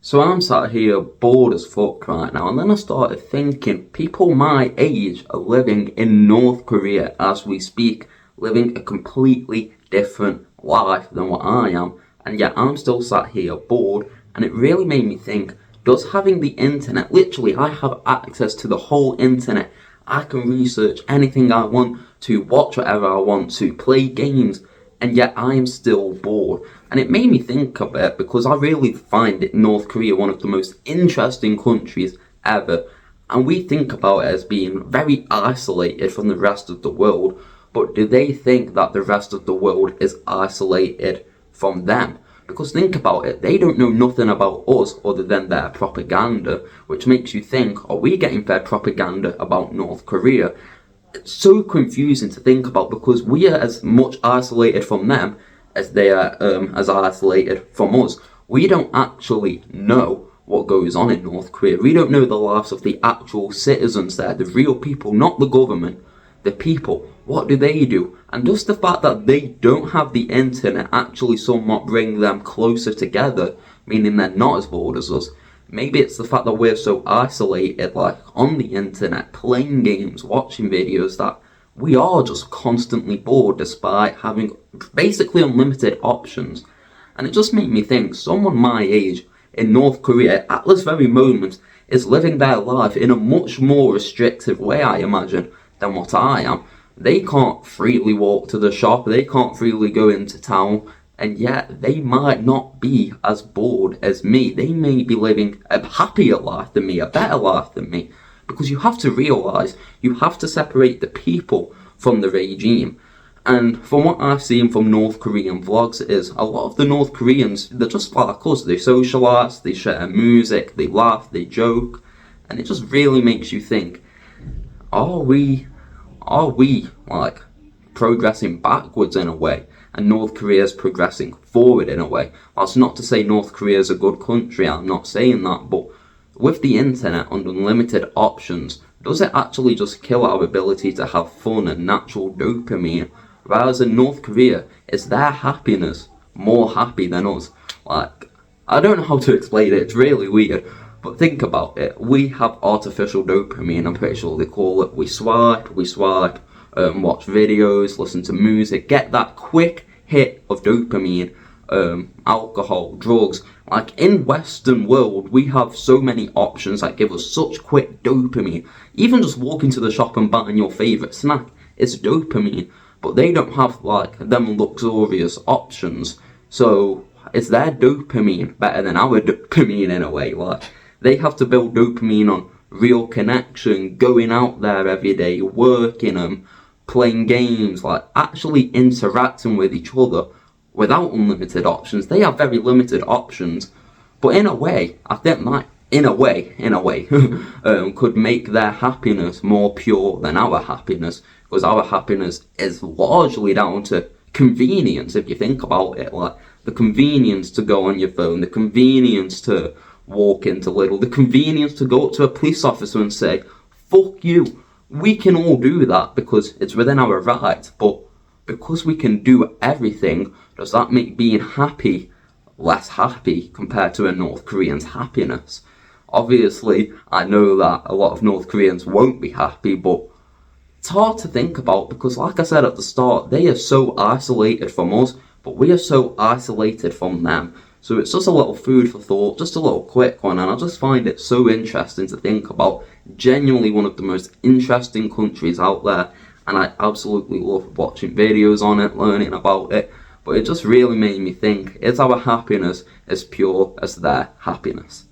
So I'm sat here bored as fuck right now, and then I started thinking people my age are living in North Korea as we speak, living a completely different life than what I am, and yet I'm still sat here bored, and it really made me think, does having the internet, literally I have access to the whole internet, I can research anything I want to, watch whatever I want to, play games, and yet I am still bored. And it made me think a bit because I really find North Korea one of the most interesting countries ever. And we think about it as being very isolated from the rest of the world, but do they think that the rest of the world is isolated from them? Because think about it, they don't know nothing about us other than their propaganda, which makes you think, are we getting fed propaganda about North Korea? It's so confusing to think about because we are as much isolated from them as they are as isolated from us. We don't actually know what goes on in North Korea. We don't know the lives of the actual citizens there, the real people, not the government, the people. What do? And just the fact that they don't have the internet actually somewhat bring them closer together, meaning they're not as bored as us. Maybe it's the fact that we're so isolated, like on the internet, playing games, watching videos, that we are just constantly bored despite having basically unlimited options. And it just made me think, someone my age in North Korea at this very moment is living their life in a much more restrictive way, I imagine, than what I am. They can't freely walk to the shop, they can't freely go into town, and yet they might not be as bored as me. They may be living a happier life than me, a better life than me. Because you have to realise, you have to separate the people from the regime. And from what I've seen from North Korean vlogs is, a lot of the North Koreans, they're just like us. They socialise, they share music, they laugh, they joke. And it just really makes you think, are we like progressing backwards in a way? And North Korea is progressing forward in a way. That's not to say North Korea is a good country, I'm not saying that, but with the internet and unlimited options, does it actually just kill our ability to have fun and natural dopamine? Whereas in North Korea, is their happiness more happy than us? Like, I don't know how to explain it, it's really weird, but think about it. We have artificial dopamine, I'm pretty sure they call it. We swipe, watch videos, listen to music, get that quick hit of dopamine, alcohol, drugs. Like in Western world, we have so many options that give us such quick dopamine. Even just walking to the shop and buying your favourite snack, it's dopamine. But they don't have like them luxurious options. So is their dopamine better than our dopamine in a way? Like they have to build dopamine on real connection, going out there every day, working playing games, like actually interacting with each other without unlimited options. They have very limited options, but in a way, I think that in a way, could make their happiness more pure than our happiness, because our happiness is largely down to convenience, if you think about it. Like the convenience to go on your phone, the convenience to walk into Lidl, the convenience to go up to a police officer and say, fuck you. We can all do that because it's within our rights, but because we can do everything, does that make being happy less happy compared to a North Korean's happiness? Obviously, I know that a lot of North Koreans won't be happy, but it's hard to think about because, like I said at the start, they are so isolated from us, but we are so isolated from them. So it's just a little food for thought, just a little quick one, and I just find it so interesting to think about. Genuinely one of the most interesting countries out there, and I absolutely love watching videos on it, learning about it, but it just really made me think, is our happiness as pure as their happiness?